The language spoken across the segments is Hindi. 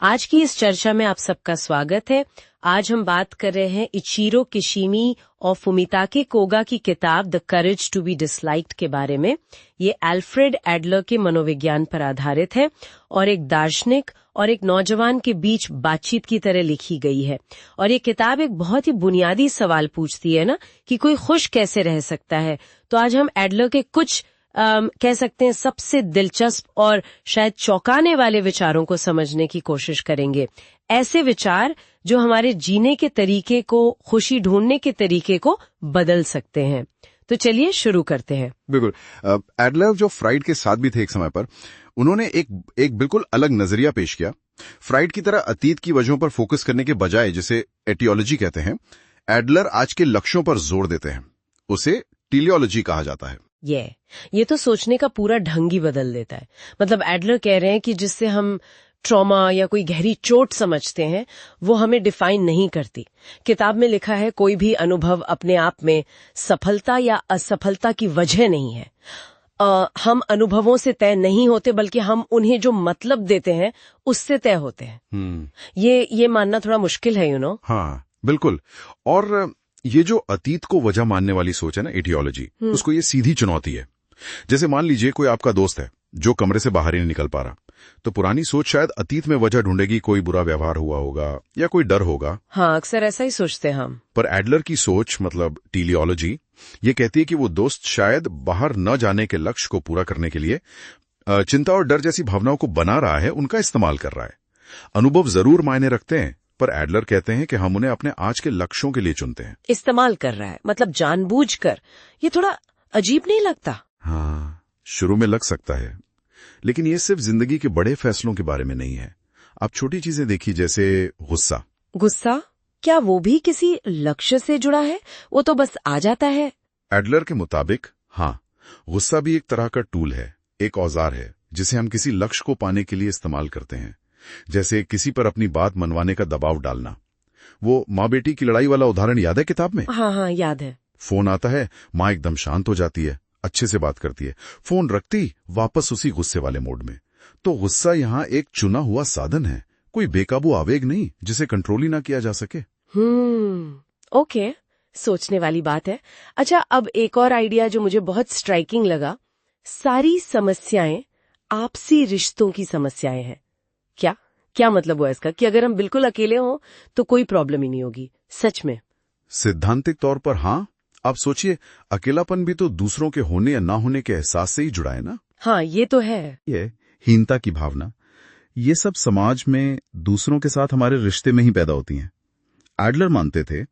आज की इस चर्चा में आप सबका स्वागत है। आज हम बात कर रहे हैं इचिरो किशिमी और फुमिताके कोगा की किताब the courage to be disliked के बारे में। ये अल्फ्रेड एडलर के मनोविज्ञान पर आधारित है और एक दार्शनिक और एक नौजवान के बीच बातचीत की तरह लिखी गई है। और ये किताब एक बहुत ही बुनियादी सवाल पूछती है ना कि कोई खुश कैसे रह सकता है। तो आज हम एडलर के कुछ कह सकते हैं सबसे दिलचस्प और शायद चौंकाने वाले विचारों को समझने की कोशिश करेंगे। ऐसे विचार जो हमारे जीने के तरीके को, खुशी ढूंढने के तरीके को बदल सकते हैं। तो चलिए शुरू करते हैं। बिल्कुल। एडलर जो फ्राइड के साथ भी थे एक समय पर, उन्होंने एक बिल्कुल अलग नजरिया पेश किया। फ्राइड की तरह अतीत की वजहों पर फोकस करने के बजाय, जिसे एटियोलॉजी कहते हैं, एडलर आज के लक्ष्यों पर जोर देते हैं। उसे टेलियोलॉजी कहा जाता है। ये तो सोचने का पूरा ढंग ही बदल देता है। मतलब एडलर कह रहे हैं कि जिससे हम ट्रॉमा या कोई गहरी चोट समझते हैं वो हमें डिफाइन नहीं करती। किताब में लिखा है कोई भी अनुभव अपने आप में सफलता या असफलता की वजह नहीं है। हम अनुभवों से तय नहीं होते बल्कि हम उन्हें जो मतलब देते हैं उससे तय होते हैं। ये मानना थोड़ा मुश्किल है, हाँ बिल्कुल। और ये जो अतीत को वजह मानने वाली सोच है ना, एटियोलॉजी, उसको ये सीधी चुनौती है। जैसे मान लीजिए कोई आपका दोस्त है जो कमरे से बाहर ही नहीं निकल पा रहा, तो पुरानी सोच शायद अतीत में वजह ढूंढेगी, कोई बुरा व्यवहार हुआ होगा या कोई डर होगा। हाँ, अक्सर ऐसा ही सोचते हैं हम। पर एडलर की सोच, मतलब टेलियोलॉजी, ये कहती है कि वो दोस्त शायद बाहर न जाने के लक्ष्य को पूरा करने के लिए चिंता और डर जैसी भावनाओं को बना रहा है, उनका इस्तेमाल कर रहा है। अनुभव जरूर मायने रखते हैं, पर एडलर कहते हैं कि हम उन्हें अपने आज के लक्ष्यों के लिए चुनते हैं। इस्तेमाल कर रहा है मतलब जानबूझकर। ये थोड़ा अजीब नहीं लगता? हाँ, शुरू में लग सकता है, लेकिन ये सिर्फ जिंदगी के बड़े फैसलों के बारे में नहीं है। आप छोटी चीजें देखिए, जैसे गुस्सा, क्या वो भी किसी लक्ष्य से जुड़ा है? वो तो बस आ जाता है। एडलर के मुताबिक हाँ, गुस्सा भी एक तरह का टूल है, एक औजार है जिसे हम किसी लक्ष्य को पाने के लिए इस्तेमाल करते हैं। जैसे किसी पर अपनी बात मनवाने का दबाव डालना। वो माँ बेटी की लड़ाई वाला उदाहरण याद है किताब में? हाँ, याद है। फोन आता है, माँ एकदम शांत हो जाती है, अच्छे से बात करती है, फोन रखती वापस उसी गुस्से वाले मोड में। तो गुस्सा यहाँ एक चुना हुआ साधन है, कोई बेकाबू आवेग नहीं जिसे कंट्रोल ही ना किया जा सके। ओके, सोचने वाली बात है। अच्छा, अब एक और आइडिया जो मुझे बहुत स्ट्राइकिंग लगा। सारी समस्याएं आपसी रिश्तों की समस्याएं हैं। क्या मतलब हुआ इसका कि अगर हम बिल्कुल अकेले हों तो कोई प्रॉब्लम ही नहीं होगी? सच में? सिद्धांतिक तौर पर हाँ। आप सोचिए, अकेलापन भी तो दूसरों के होने या ना होने के एहसास से ही जुड़ा है ना। हाँ, ये तो है। ये हीनता की भावना, ये सब समाज में दूसरों के साथ हमारे रिश्ते में ही पैदा होती हैं। एडलर मानते थे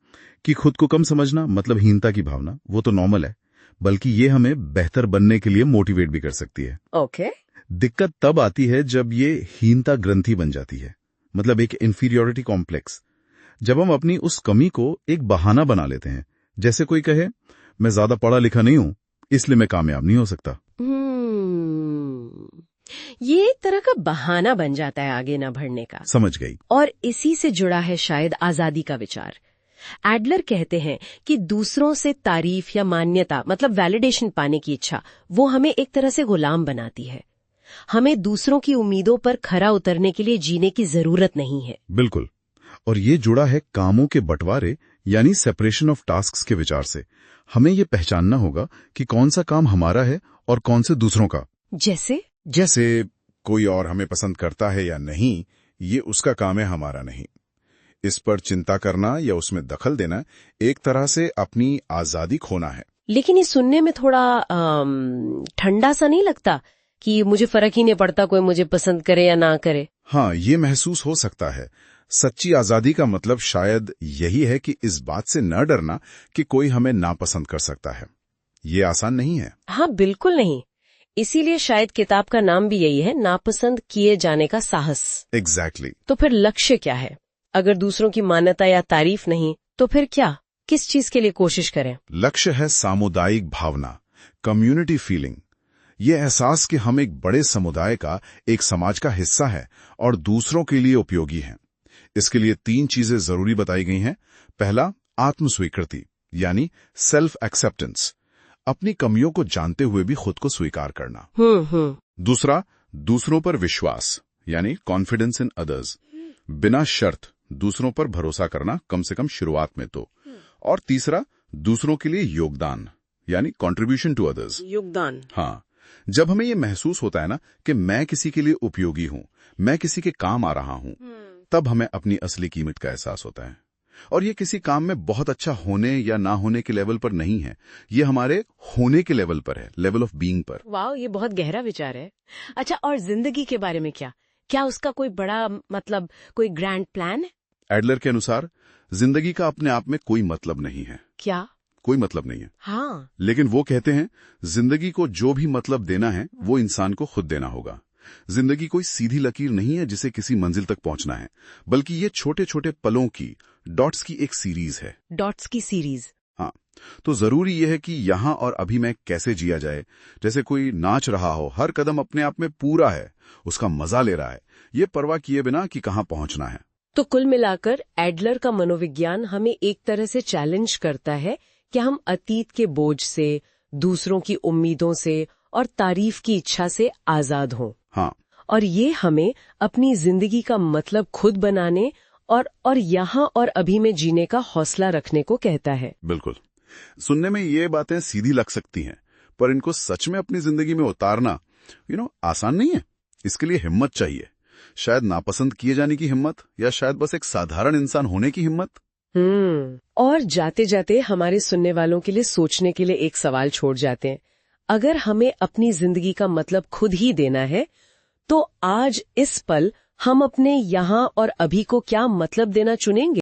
कि खुद को कम समझना मतलब हीनता की भावना, वो तो नॉर्मल है, बल्कि ये हमें बेहतर बनने के लिए मोटिवेट भी कर सकती है। ओके। दिक्कत तब आती है जब ये हीनता ग्रंथि बन जाती है, मतलब एक इंफीरियोरिटी कॉम्प्लेक्स। जब हम अपनी उस कमी को एक बहाना बना लेते हैं, जैसे कोई कहे मैं ज्यादा पढ़ा लिखा नहीं हूं इसलिए मैं कामयाब नहीं हो सकता। ये एक तरह का बहाना बन जाता है आगे न बढ़ने का। समझ गई। और इसी से जुड़ा है शायद आजादी का विचार। एडलर कहते हैं कि दूसरों से तारीफ या मान्यता मतलब वैलिडेशन पाने की इच्छा, वो हमें एक तरह से गुलाम बनाती है। हमें दूसरों की उम्मीदों पर खरा उतरने के लिए जीने की जरूरत नहीं है। बिल्कुल। और ये जुड़ा है कामों के बंटवारे यानी सेपरेशन ऑफ टास्क्स के विचार से। हमें ये पहचानना होगा कि कौन सा काम हमारा है और कौन से दूसरों का। जैसे कोई और हमें पसंद करता है या नहीं, ये उसका काम है, हमारा नहीं। इस पर चिंता करना या उसमें दखल देना एक तरह से अपनी आजादी खोना है। लेकिन ये सुनने में थोड़ा ठंडा सा नहीं लगता कि मुझे फर्क ही नहीं पड़ता कोई मुझे पसंद करे या ना करे? हाँ, ये महसूस हो सकता है। सच्ची आजादी का मतलब शायद यही है कि इस बात से न डरना कि कोई हमें नापसंद कर सकता है। ये आसान नहीं है। हाँ, बिल्कुल नहीं। इसीलिए शायद किताब का नाम भी यही है, नापसंद किए जाने का साहस। एग्जैक्टली। तो फिर लक्ष्य क्या है? अगर दूसरों की मान्यता या तारीफ नहीं, तो फिर क्या? किस चीज के लिए कोशिश करें? लक्ष्य है सामुदायिक भावना, कम्युनिटी फीलिंग। ये एहसास कि हम एक बड़े समुदाय का, एक समाज का हिस्सा है और दूसरों के लिए उपयोगी हैं। इसके लिए 3 चीजें जरूरी बताई गई हैं। पहला, आत्मस्वीकृति यानी सेल्फ एक्सेप्टेंस, अपनी कमियों को जानते हुए भी खुद को स्वीकार करना। दूसरा, दूसरों पर विश्वास यानी कॉन्फिडेंस इन अदर्स, बिना शर्त दूसरों पर भरोसा करना, कम से कम शुरुआत में तो। और तीसरा, दूसरों के लिए योगदान, यानी कंट्रीब्यूशन टू अदर्स। योगदान। हाँ, जब हमें ये महसूस होता है ना कि मैं किसी के लिए उपयोगी हूँ, मैं किसी के काम आ रहा हूँ, तब हमें अपनी असली कीमत का एहसास होता है। और ये किसी काम में बहुत अच्छा होने या ना होने के लेवल पर नहीं है, ये हमारे होने के लेवल पर है, लेवल ऑफ बीइंग पर। वाह, ये बहुत गहरा विचार है। अच्छा, और जिंदगी के बारे में क्या उसका कोई बड़ा मतलब कोई ग्रैंड प्लान है? एडलर के अनुसार जिंदगी का अपने आप में कोई मतलब नहीं है। क्या? कोई मतलब नहीं है। हाँ। लेकिन वो कहते हैं जिंदगी को जो भी मतलब देना है वो इंसान को खुद देना होगा। जिंदगी कोई सीधी लकीर नहीं है जिसे किसी मंजिल तक पहुंचना है, बल्कि ये छोटे छोटे पलों की, डॉट्स की एक सीरीज है। डॉट्स की सीरीज। हाँ, तो जरूरी यह है कि यहाँ और अभी में कैसे जिया जाए। जैसे कोई नाच रहा हो, हर कदम अपने आप में पूरा है, उसका मजा ले रहा है, ये परवाह किए बिना कि कहाँ पहुंचना है। तो कुल मिलाकर एडलर का मनोविज्ञान हमें एक तरह से चैलेंज करता है कि हम अतीत के बोझ से, दूसरों की उम्मीदों से और तारीफ की इच्छा से आजाद हों। हाँ, और ये हमें अपनी जिंदगी का मतलब खुद बनाने और यहाँ और अभी में जीने का हौसला रखने को कहता है। बिल्कुल। सुनने में ये बातें सीधी लग सकती हैं, पर इनको सच में अपनी जिंदगी में उतारना आसान नहीं है। इसके लिए हिम्मत चाहिए, शायद नापसंद किए जाने की हिम्मत, या शायद बस एक साधारण इंसान होने की हिम्मत। और जाते जाते हमारे सुनने वालों के लिए सोचने के लिए एक सवाल छोड़ जाते हैं। अगर हमें अपनी जिंदगी का मतलब खुद ही देना है, तो आज इस पल हम अपने यहाँ और अभी को क्या मतलब देना चुनेंगे?